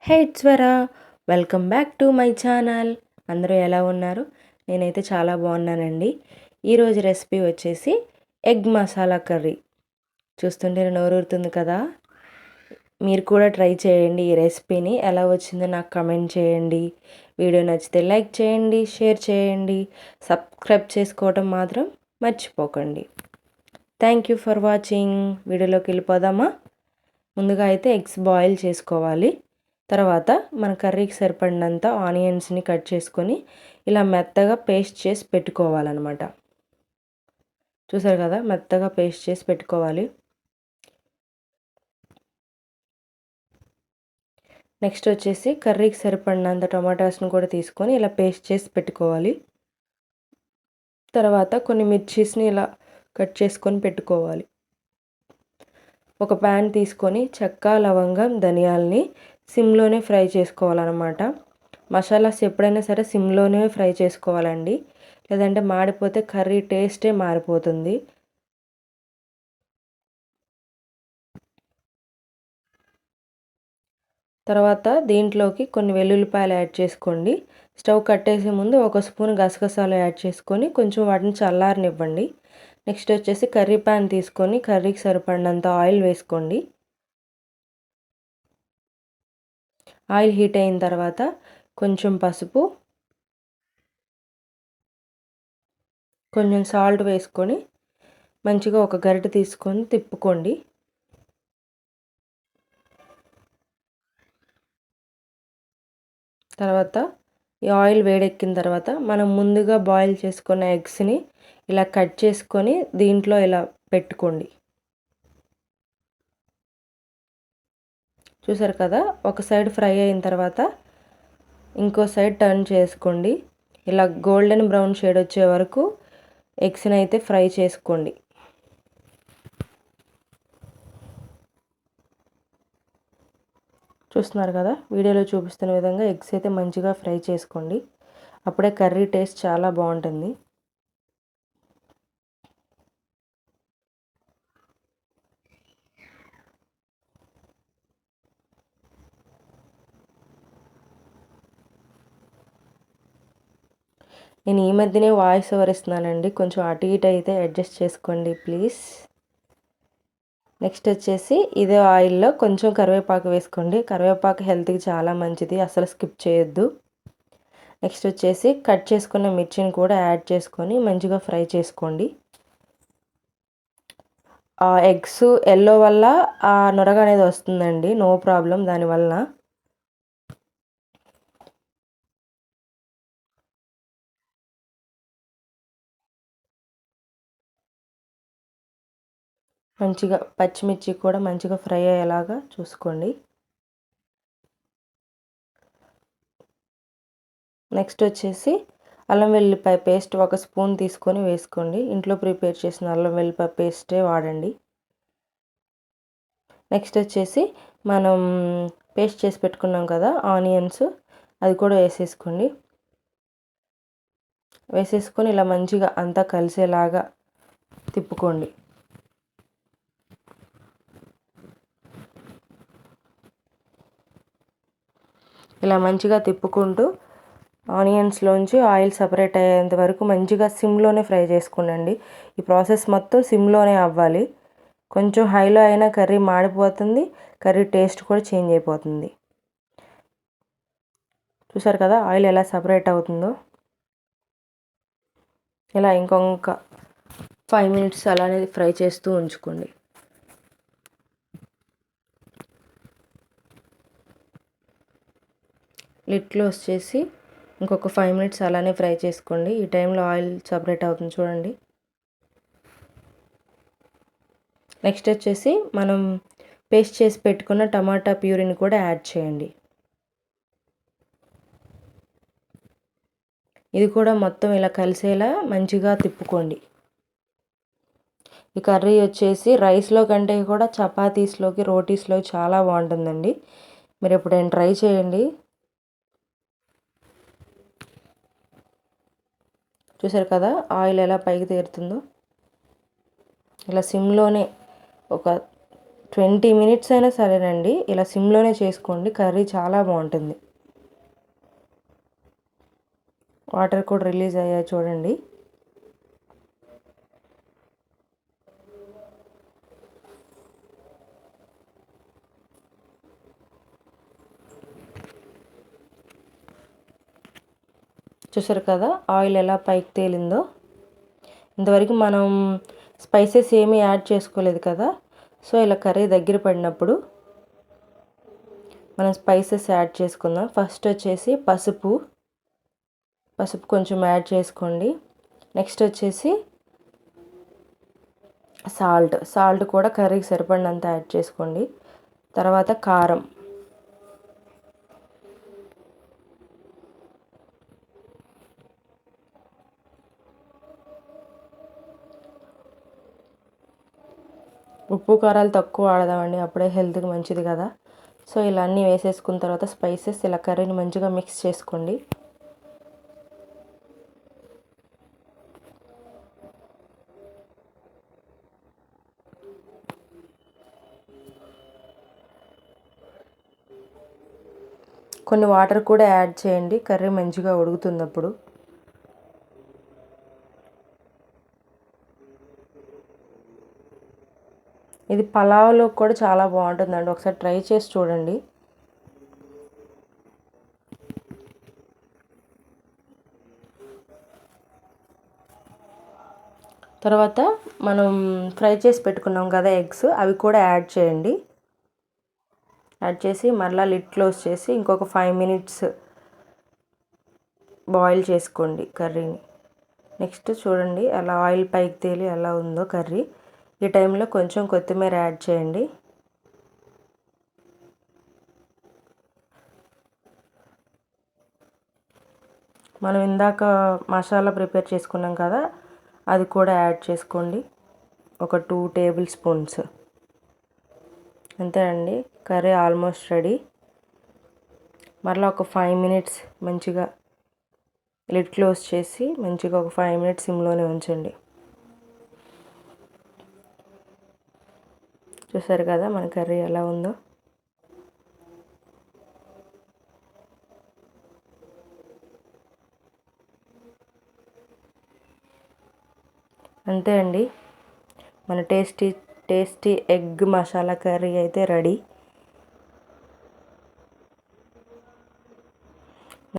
Hey it's Vara, welcome back to my channel. అందరూ ఎలా ఉన్నారు? నేనైతే చాలా బాగున్నానండి. ఈరోజు రెసిపీ వచ్చేసి ఎగ్ మసాలా కర్రీ. చూస్తుంటే నోరూరుతుంది కదా. మీరు కూడా ట్రై చేయండి ఈ రెసిపీని. ఎలా వచ్చిందో నాకు కమెంట్ చేయండి. వీడియో నచ్చితే లైక్ చేయండి, షేర్ చేయండి, సబ్స్క్రైబ్ చేసుకోవడం మాత్రం మర్చిపోకండి. Thank you for watching. వీడియోలోకి వెళ్ళిపోదామా? ముందుగా అయితే ఎగ్స్ బాయిల్ చేసుకోవాలి. తర్వాత మన కర్రీకి సరిపడినంత ఆనియన్స్ని కట్ చేసుకొని ఇలా మెత్తగా పేస్ట్ చేసి పెట్టుకోవాలన్నమాట. చూసారు కదా, మెత్తగా పేస్ట్ చేసి పెట్టుకోవాలి. నెక్స్ట్ వచ్చేసి కర్రీకి సరిపడినంత టొమాటోస్ని కూడా తీసుకొని ఇలా పేస్ట్ చేసి పెట్టుకోవాలి. తర్వాత కొన్ని మిర్చీస్ని ఇలా కట్ చేసుకొని పెట్టుకోవాలి. ఒక ప్యాన్ తీసుకొని చెక్క, లవంగం, ధనియాలని సిమ్లోనే ఫ్రై చేసుకోవాలన్నమాట. మసాలాస్ ఎప్పుడైనా సరే సిమ్లోనే ఫ్రై చేసుకోవాలండి, లేదంటే మాడిపోతే కర్రీ టేస్టే మారిపోతుంది. తర్వాత దీంట్లోకి కొన్ని వెల్లుల్లిపాయలు యాడ్ చేసుకోండి. స్టవ్ కట్టేసే ముందు ఒక స్పూన్ గసగసాలు యాడ్ చేసుకొని కొంచెం వాటిని చల్లారనివ్వండి. నెక్స్ట్ వచ్చేసి కర్రీ ప్యాన్ తీసుకొని కర్రీకి సరిపడినంత ఆయిల్ వేసుకోండి. ఆయిల్ హీట్ అయిన తర్వాత కొంచెం పసుపు, కొంచెం సాల్ట్ వేసుకొని మంచిగా ఒక గరిటె తీసుకొని తిప్పుకోండి. తర్వాత ఈ ఆయిల్ వేడెక్కిన తర్వాత మనం ముందుగా బాయిల్ చేసుకున్న ఎగ్స్ని ఇలా కట్ చేసుకొని దీంట్లో ఇలా పెట్టుకోండి. చూసారు కదా, ఒక సైడ్ ఫ్రై అయిన తర్వాత ఇంకో సైడ్ టర్న్ చేసుకోండి. ఇలా గోల్డెన్ బ్రౌన్ షేడ్ వచ్చే వరకు ఎగ్స్ని అయితే ఫ్రై చేసుకోండి. చూస్తున్నారు కదా, వీడియోలో చూపిస్తున్న విధంగా ఎగ్స్ అయితే మంచిగా ఫ్రై చేసుకోండి. అప్పుడే కర్రీ టేస్ట్ చాలా బాగుంటుంది. నేను ఈ మధ్యనే వాయిస్ ఓవర్ ఇస్తున్నానండి, కొంచెం అటు ఇటు అయితే అడ్జస్ట్ చేసుకోండి ప్లీజ్. నెక్స్ట్ వచ్చేసి ఇదే ఆయిల్లో కొంచెం కరివేపాకు వేసుకోండి. కరివేపాకు హెల్త్కి చాలా మంచిది, అసలు స్కిప్ చేయొద్దు. నెక్స్ట్ వచ్చేసి కట్ చేసుకున్న మిర్చిని కూడా యాడ్ చేసుకొని మంచిగా ఫ్రై చేసుకోండి. ఆ ఎగ్స్ ఎల్లో వల్ల ఆ నొరగ అనేది వస్తుందండి, నో ప్రాబ్లం దానివల్ల. మంచిగా పచ్చిమిర్చి కూడా మంచిగా ఫ్రై అయ్యేలాగా చూసుకోండి. నెక్స్ట్ వచ్చేసి అల్లం వెల్లిపాయ పేస్ట్ ఒక స్పూన్ తీసుకొని వేసుకోండి. ఇంట్లో ప్రిపేర్ చేసిన అల్లం వెల్లిపాయ పేస్టే వాడండి. నెక్స్ట్ వచ్చేసి మనం పేస్ట్ చేసి పెట్టుకున్నాం కదా ఆనియన్స్, అది కూడా వేసేసుకోండి. వేసేసుకొని ఇలా మంచిగా అంతా కలిసేలాగా తిప్పుకోండి. ఇలా మంచిగా తిప్పుకుంటూ ఆనియన్స్లోంచి ఆయిల్ సపరేట్ అయ్యేంత వరకు మంచిగా సిమ్లోనే ఫ్రై చేసుకోండి. ఈ ప్రాసెస్ మొత్తం సిమ్లోనే అవ్వాలి. కొంచెం హైలో అయినా కర్రీ మాడిపోతుంది, కర్రీ టేస్ట్ కూడా చేంజ్ అయిపోతుంది. చూసారు కదా ఆయిల్ ఎలా సపరేట్ అవుతుందో. ఇలా ఇంకొక 5 మినిట్స్ అలానే ఫ్రై చేస్తూ ఉంచుకోండి. లిడ్ క్లోజ్ చేసి ఇంకొక 5 మినిట్స్ అలానే ఫ్రై చేసుకోండి. ఈ టైంలో ఆయిల్ సపరేట్ అవుతుంది చూడండి. నెక్స్ట్ వచ్చేసి మనం పేస్ట్ చేసి పెట్టుకున్న టమాటా ప్యూరీని కూడా యాడ్ చేయండి. ఇది కూడా మొత్తం ఇలా కలిసేలా మంచిగా తిప్పుకోండి. ఈ కర్రీ వచ్చేసి రైస్లో కంటే కూడా చపాతీస్లోకి, రోటీస్లోకి చాలా బాగుంటుందండి. మీరు ఎప్పుడైనా ట్రై చేయండి. చూసారు కదా ఆయిల్ ఎలా పైకి తేరుతుందో. ఇలా సిమ్లోనే ఒక 20 మినిట్స్ అయినా సరేనండి, ఇలా సిమ్లోనే చేసుకోండి. కర్రీ చాలా బాగుంటుంది. వాటర్ కూడా రిలీజ్ అయ్యాయి చూడండి. చూసారు కదా ఆయిల్ ఎలా పైకి తేలిందో. ఇంతవరకు మనం స్పైసెస్ ఏమీ యాడ్ చేసుకోలేదు కదా. సో ఇలా కర్రీ దగ్గర పడినప్పుడు మనం స్పైసెస్ యాడ్ చేసుకుందాం. ఫస్ట్ వచ్చేసి పసుపు కొంచెం యాడ్ చేసుకోండి. నెక్స్ట్ వచ్చేసి సాల్ట్ కూడా కర్రీకి సరిపడినంత యాడ్ చేసుకోండి. తర్వాత కారం, ఉప్పు కారాలు తక్కువ వాడదామండి, అప్పుడే హెల్త్కి మంచిది కదా. సో ఇలా అన్నీ వేసేసుకున్న తర్వాత స్పైసెస్ ఇలా కర్రీని మంచిగా మిక్స్ చేసుకోండి. కొన్ని వాటర్ కూడా యాడ్ చేయండి, కర్రీ మంచిగా ఉడుకుతుంది అప్పుడు. ఇది పలావ్లో కూడా చాలా బాగుంటుందండి, ఒకసారి ట్రై చేసి చూడండి. తర్వాత మనం ఫ్రై చేసి పెట్టుకున్నాం కదా ఎగ్స్, అవి కూడా యాడ్ చేయండి. యాడ్ చేసి మరలా లిడ్ క్లోజ్ చేసి ఇంకొక 5 మినిట్స్ బాయిల్ చేసుకోండి కర్రీని. నెక్స్ట్ చూడండి అలా ఆయిల్ పైకి తేలి ఎలా ఉందో కర్రీ. ఈ టైంలో కొంచెం కొత్తిమీర యాడ్ చేయండి. మనం ఇందాక మసాలా ప్రిపేర్ చేసుకున్నాం కదా, అది కూడా యాడ్ చేసుకోండి, ఒక 2 టేబుల్ స్పూన్స్. అంతే అండి, కర్రీ ఆల్మోస్ట్ రెడీ. మరలా ఒక 5 మినిట్స్ మంచిగా లిడ్ క్లోజ్ చేసి మంచిగా ఒక 5 మినిట్స్ సిమ్లోనే ఉంచండి. చూసారు కదా మన కర్రీ ఎలా ఉందో. అంతే అండి, మన టేస్టీ ఎగ్ మసాలా కర్రీ అయితే రెడీ.